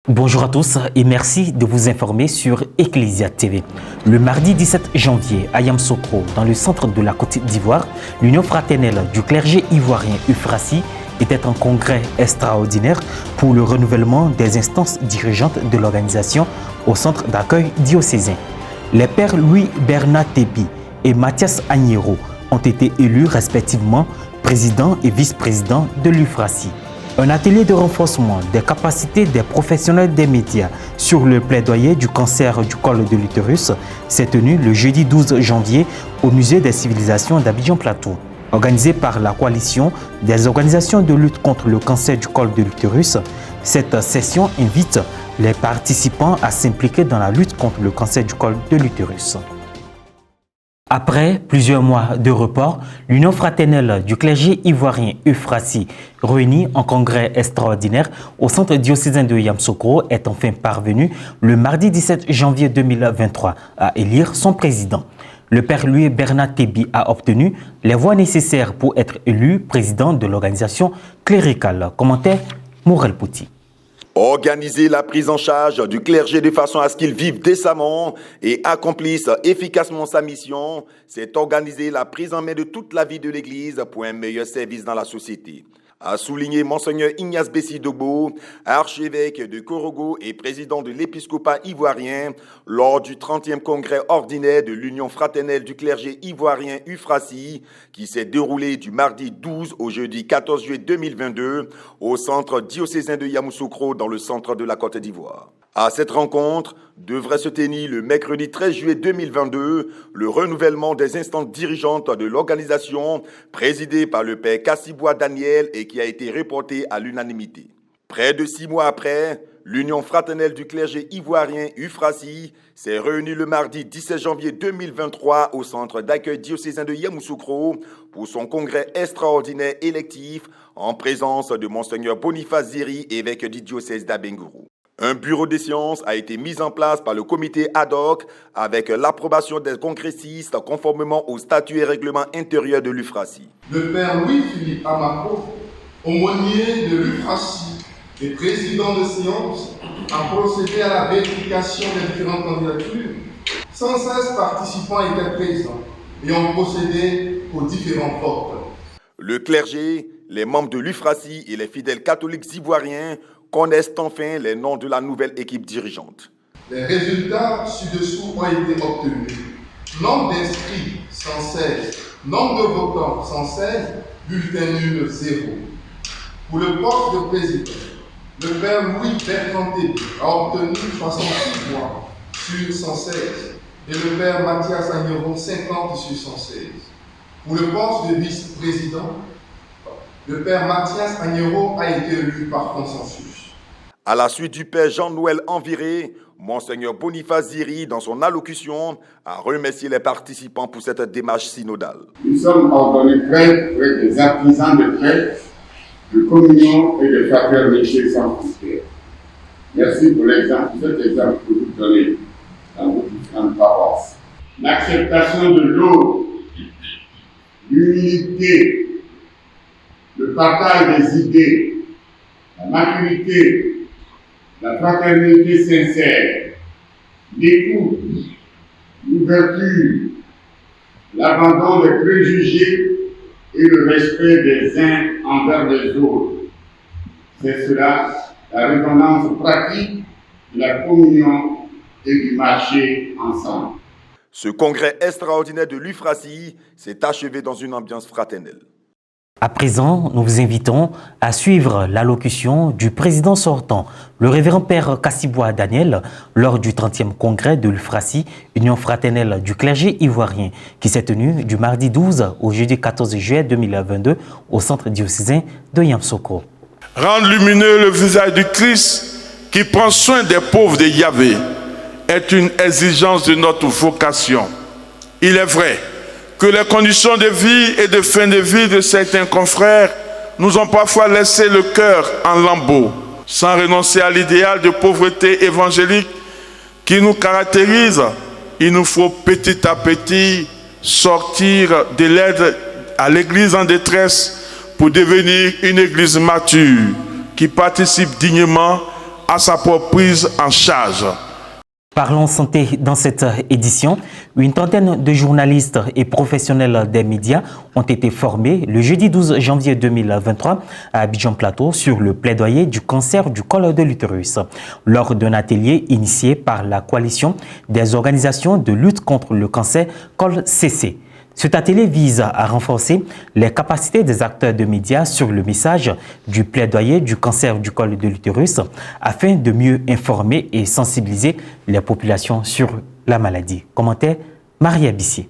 Bonjour à tous et merci de vous informer sur Ecclesia TV. Le mardi 17 janvier à Yamoussoukro, dans le centre de la Côte d'Ivoire, l'Union fraternelle du clergé ivoirien UFRACI était en congrès extraordinaire pour le renouvellement des instances dirigeantes de l'organisation au centre d'accueil diocésain. Les pères Louis Bernard Tébi et Mathias Agnero ont été élus respectivement président et vice-président de l'UFRACI. Un atelier de renforcement des capacités des professionnels des médias sur le plaidoyer du cancer du col de l'utérus s'est tenu le jeudi 12 janvier au Musée des civilisations d'Abidjan-Plateau. Organisé par la coalition des organisations de lutte contre le cancer du col de l'utérus, cette session invite les participants à s'impliquer dans la lutte contre le cancer du col de l'utérus. Après plusieurs mois de report, l'Union fraternelle du clergé ivoirien UFRACI, réunie en congrès extraordinaire au centre diocésain de Yamoussoukro, est enfin parvenue le mardi 17 janvier 2023 à élire son président. Le père Louis Bernard Tébi a obtenu les voix nécessaires pour être élu président de l'organisation cléricale. Commentaire Morel Pouty. Organiser la prise en charge du clergé de façon à ce qu'il vive décemment et accomplisse efficacement sa mission, c'est organiser la prise en main de toute la vie de l'Église pour un meilleur service dans la société, a souligné Monseigneur Ignace Bessi Dogbo, archevêque de Korogo et président de l'épiscopat ivoirien, lors du 30e congrès ordinaire de l'Union fraternelle du clergé ivoirien UFRACI, qui s'est déroulé du mardi 12 au jeudi 14 juillet 2022 au centre diocésain de Yamoussoukro dans le centre de la Côte d'Ivoire. À cette rencontre devrait se tenir le mercredi 13 juillet 2022 le renouvellement des instances dirigeantes de l'organisation présidée par le père Kassiboua Daniel et qui a été reporté à l'unanimité. Près de 6 mois après, l'Union fraternelle du clergé ivoirien UFRACI s'est réunie le mardi 17 janvier 2023 au centre d'accueil diocésain de Yamoussoukro pour son congrès extraordinaire électif en présence de Monseigneur Boniface Ziri, évêque du diocèse d'Abengourou. Un bureau des sciences a été mis en place par le comité ad hoc avec l'approbation des congressistes conformément aux statuts et règlements intérieurs de l'UFRACI. Le père Louis-Philippe Amako, aumônier de l'UFRACI et président de séance, a procédé à la vérification des différentes candidatures. 116 participants étaient présents et ont procédé aux différents votes. Le clergé, les membres de l'UFRACI et les fidèles catholiques ivoiriens connaissent enfin les noms de la nouvelle équipe dirigeante. Les résultats ci-dessous ont été obtenus. Nombre d'inscrits 116, nombre de votants 116, bulletin nul 0. Pour le poste de président, le père Louis Bertrand Tébi a obtenu 66 voix sur 116 et le père Mathias Agnero 50 sur 116. Pour le poste de vice-président, le père Mathias Agnero a été élu par consensus. À la suite du père Jean-Noël Enviré, Monseigneur Boniface Ziri, dans son allocution, a remercié les participants pour cette démarche synodale. Nous sommes ordonnés prêtres avec des artisans de prêtres, de communion et de fraternité sans frontières. Merci pour cet exemple que vous donnez dans vos différentes paroisses. L'acceptation de l'autre, l'humilité, le partage des idées, la maturité, la fraternité sincère, l'écoute, l'ouverture, l'abandon des préjugés et le respect des uns envers les autres. C'est cela la résonance pratique de la communion et du marché ensemble. Ce congrès extraordinaire de l'UFRACI s'est achevé dans une ambiance fraternelle. À présent, nous vous invitons à suivre l'allocution du président sortant, le révérend père Kassiboua Daniel, lors du 30e congrès de l'UFRACI, Union fraternelle du clergé ivoirien, qui s'est tenu du mardi 12 au jeudi 14 juillet 2022 au centre diocésain de Yamoussoukro. Rendre lumineux le visage du Christ qui prend soin des pauvres de Yahvé est une exigence de notre vocation. Il est vrai que les conditions de vie et de fin de vie de certains confrères nous ont parfois laissé le cœur en lambeaux. Sans renoncer à l'idéal de pauvreté évangélique qui nous caractérise, il nous faut petit à petit sortir de l'aide à l'Église en détresse pour devenir une Église mature qui participe dignement à sa propre prise en charge. Parlons santé dans cette édition. Une trentaine de journalistes et professionnels des médias ont été formés le jeudi 12 janvier 2023 à Abidjan Plateau sur le plaidoyer du cancer du col de l'utérus, lors d'un atelier initié par la coalition des organisations de lutte contre le cancer COL-CC. Cet atelier vise à renforcer les capacités des acteurs de médias sur le message du plaidoyer du cancer du col de l'utérus afin de mieux informer et sensibiliser les populations sur la maladie. Commentaire Maria Bissier.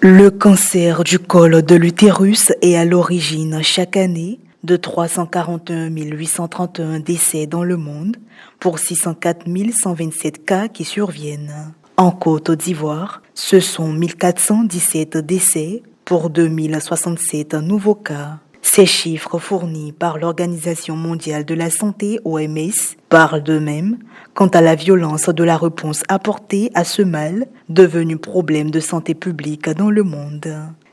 Le cancer du col de l'utérus est à l'origine chaque année de 341 831 décès dans le monde pour 604 127 cas qui surviennent. En Côte d'Ivoire, ce sont 1417 décès pour 2067 nouveaux cas. Ces chiffres fournis par l'Organisation mondiale de la santé, OMS, parlent d'eux-mêmes quant à la violence de la réponse apportée à ce mal, devenu problème de santé publique dans le monde.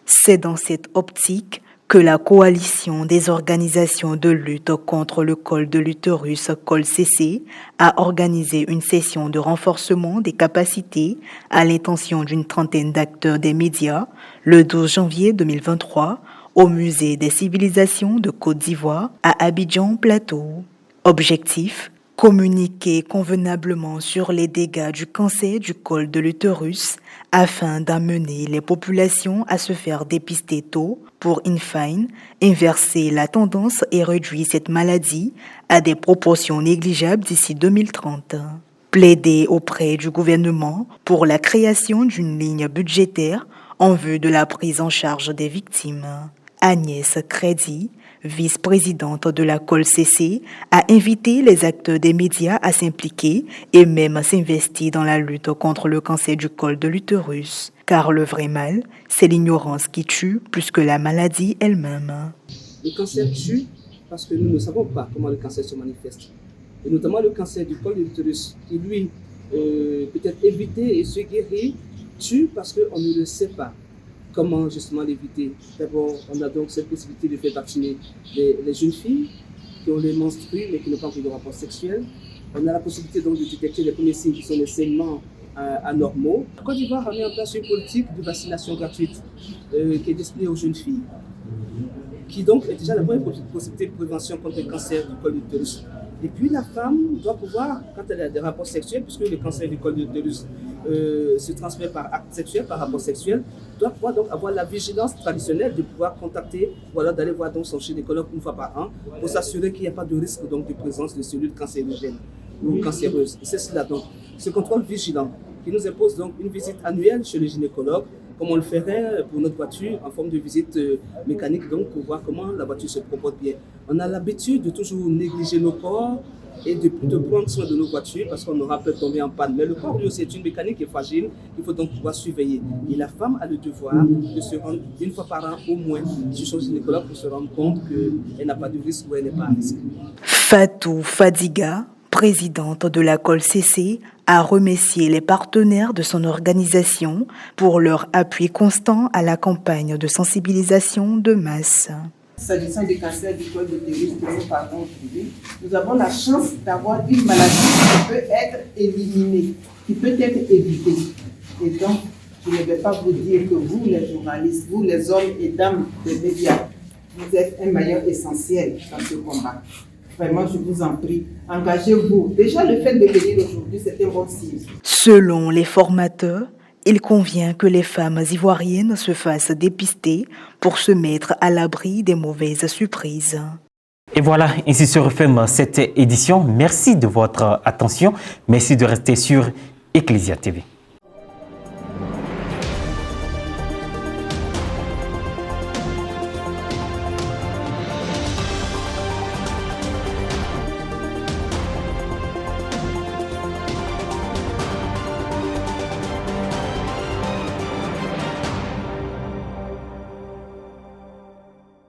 C'est dans cette optique que la coalition des organisations de lutte contre le col de l'utérus COL-CC a organisé une session de renforcement des capacités à l'intention d'une trentaine d'acteurs des médias le 12 janvier 2023 au Musée des civilisations de Côte d'Ivoire à Abidjan Plateau. Objectif: communiquer convenablement sur les dégâts du cancer du col de l'utérus afin d'amener les populations à se faire dépister tôt pour, in fine, inverser la tendance et réduire cette maladie à des proportions négligeables d'ici 2030. Plaider auprès du gouvernement pour la création d'une ligne budgétaire en vue de la prise en charge des victimes. Agnès Crédit, vice-présidente de la COL-CC, a invité les acteurs des médias à s'impliquer et même à s'investir dans la lutte contre le cancer du col de l'utérus. Car le vrai mal, c'est l'ignorance qui tue plus que la maladie elle-même. Le cancer tue parce que nous ne savons pas comment le cancer se manifeste. Et notamment le cancer du col de l'utérus, qui lui peut être évité et se guérir, tue parce qu'on ne le sait pas. Comment justement l'éviter? D'abord, on a donc cette possibilité de faire vacciner les jeunes filles qui ont les menstrues mais qui n'ont pas encore de rapport sexuel. On a la possibilité donc de détecter les premiers signes qui sont les saignements anormaux. La Côte d'Ivoire a mis en place une politique de vaccination gratuite qui est destinée aux jeunes filles, qui donc est déjà la première possibilité de prévention contre le cancer du col de l'utérus. Et puis la femme doit pouvoir, quand elle a des rapports sexuels, puisque le cancer du col de l'utérus se transmet par acte sexuel, par rapport sexuel, doit pouvoir donc avoir la vigilance traditionnelle de pouvoir contacter ou alors d'aller voir donc son gynécologue une fois par an pour s'assurer qu'il n'y a pas de risque donc de présence de cellules cancérigènes ou cancéreuses. Et c'est cela donc, ce contrôle vigilant qui nous impose donc une visite annuelle chez le gynécologue, comme on le ferait pour notre voiture en forme de visite mécanique, donc pour voir comment la voiture se comporte bien. On a l'habitude de toujours négliger nos corps et de prendre soin de nos voitures parce qu'on aura peut-être tombé en panne. Mais le corps, lui aussi, est une mécanique qui est fragile, il faut donc pouvoir surveiller. Et la femme a le devoir de se rendre une fois par an au moins chez son gynécologue pour se rendre compte qu'elle n'a pas de risque ou elle n'est pas à risque. Fatou Fadiga, présidente de la COL-CC, a remercié les partenaires de son organisation pour leur appui constant à la campagne de sensibilisation de masse. S'agissant du cancer du col de l'utérus que nous parlons aujourd'hui, nous avons la chance d'avoir une maladie qui peut être éliminée, qui peut être évitée. Et donc, je ne vais pas vous dire que vous, les journalistes, vous, les hommes et dames des médias, vous êtes un maillon essentiel dans ce combat. Vraiment, je vous en prie, engagez-vous. Déjà, le fait de venir aujourd'hui, c'est un bon signe. Selon les formateurs, il convient que les femmes ivoiriennes se fassent dépister pour se mettre à l'abri des mauvaises surprises. Et voilà, ainsi se referme cette édition. Merci de votre attention. Merci de rester sur Ecclesia TV.